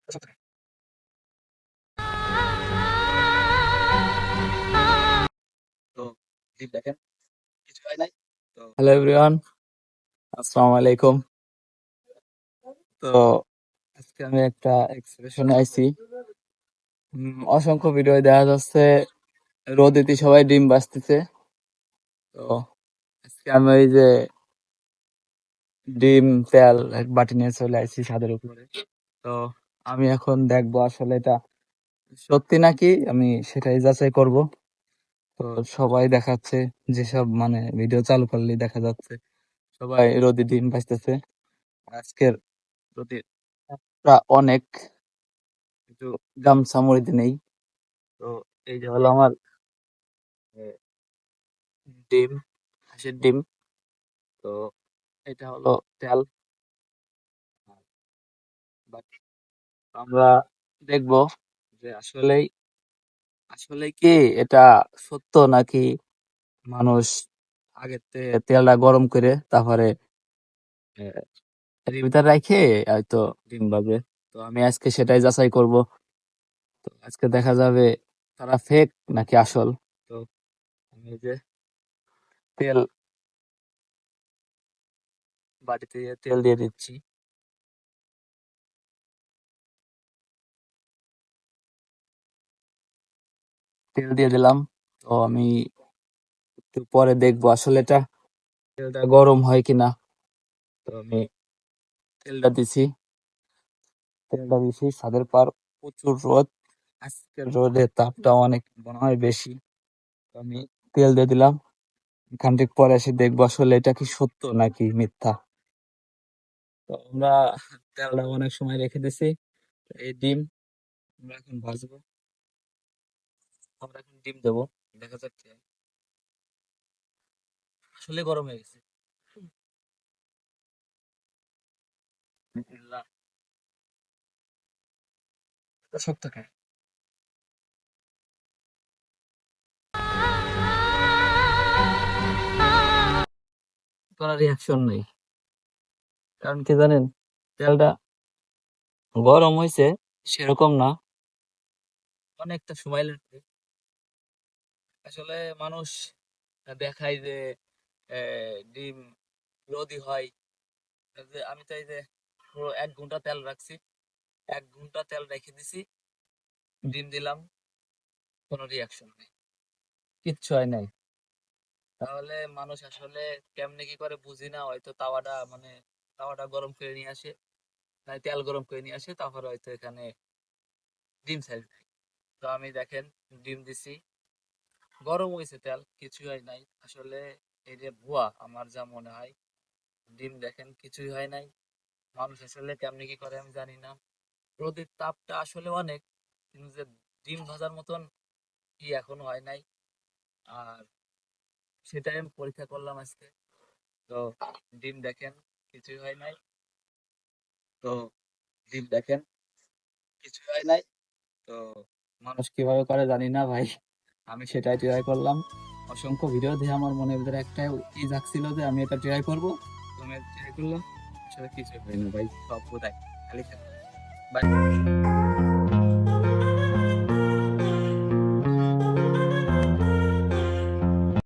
তো ডিম দেখেন কিছু হয় নাই। তো হ্যালো এভরিওয়ান, আসসালামু আলাইকুম। তো আজকে আমি একটা এক্সপ্রেশনে আইছি। অসংখ্য ভিডিও দেখা যাচ্ছে রোদেতে সবাই ডিম ভাজতেছে। তো আজকে আমি ওই যে ডিম তেল এক বাটি নিয়ে চলে আইছি ছাদের উপরে। তো আমি এখন দেখবো আসলে এটা সত্যি নাকি, আমি সেটাই যাচাই করব। তো সবাই দেখাচ্ছে, যেসব মানে ভিডিও চালু করলেই দেখা যাচ্ছে সবাই রোদে ডিম ভাজতেছে। আজকের রোদের তাপটা অনেক, একটু গামছা মুড়িতে নেই। তো এই যে হলো আমার আহ, ডিম, হাঁসের ডিম। তো এটা হলো তেল। বাকি আমরা দেখবো যে আসলেই আসলে কি এটা সত্য নাকি মানুষ আগের তেলটা গরম করে তারপরে এর ভিতরে রেখে হয়তো ডিম ভাজে। তো আমি আজকে সেটাই যাচাই করব। তো আজকে দেখা যাবে তারা ফেক নাকি আসল। তো আমি এই যে তেল বাটিতে তেল দিয়ে দিচ্ছি। তেল দিয়ে দিলাম। তো আমি একটু পরে দেখবো আসলে এটা তেলটা গরম হয় কিনা। তো আমি তেলটা দিছি ছাদের পার, প্রচুর রোদ। আজকের রোদের তাপটা অনেক মনে হয় বেশি। তো আমি তেল দিয়ে দিলাম। খানিক পরে এসে দেখবো আসলে এটা কি সত্য নাকি মিথ্যা। তো আমরা তেলটা অনেক সময় রেখে দিছি। এই ডিম আমরা এখন ভাজবো। আমরা এখন ডিম দেবো, দেখা যাক কি হয়। আসলে গরম হয়ে গেছে। বিসমিল্লাহ। এটা শক্ত খায়, কোনো রিয়াকশন নেই। কারণ কি জানেন, তেলটা গরম হয়েছে সেরকম না, অনেকটা সময় লাগবে। আসলে মানুষ দেখায় যে ডিম রোদি হয়। এই যে আমি তো এই যে পুরো 1 ঘন্টা তেল রাখছি, 1 ঘন্টা তেল রেখে দিছি, ডিম দিলাম, কোনো রিয়াকশন নেই, কিচ্ছু হয় নাই। তাহলে মানুষ আসলে কেমনে কি করে বুঝি না, হয়তো তাওয়াটা গরম করে নিয়ে আসে, নাই তেল গরম করে নিয়ে আসে, তারপরে হয়তো এখানে ডিম ছাড়ি দেয়। তো আমি দেখেন ডিম দিছি, গরম হয়েছে তেল, কিছুই হয় নাই। আসলে এই যে ভুয়া আমার যা মনে হয়, ডিম দেখেন কিছুই হয় নাই। মানুষ আসলে কেমনি কি করে আমি জানি না। রোদের তাপটা আসলে অনেক, কিন্তু যে ডিম ভাজার মতন কি এখনো হয় নাই। আর সেটাই আমি পরীক্ষা করলাম আজকে। তো ডিম দেখেন কিছুই হয় নাই। তো ডিম দেখেন কিছুই হয় নাই। তো মানুষ কিভাবে করে জানি না ভাই, আমি সেটাই ট্রাই করলাম। অসংখ্য ভিডিও দিয়ে আমার মনের ভিতরে একটা ই জাগছিল যে আমি এটা ট্রাই করবো। তো আমি ট্রাই করলাম, আসলে কিছুই হয়নি ভাই, সব বোধাই খালি খেলা। বাই।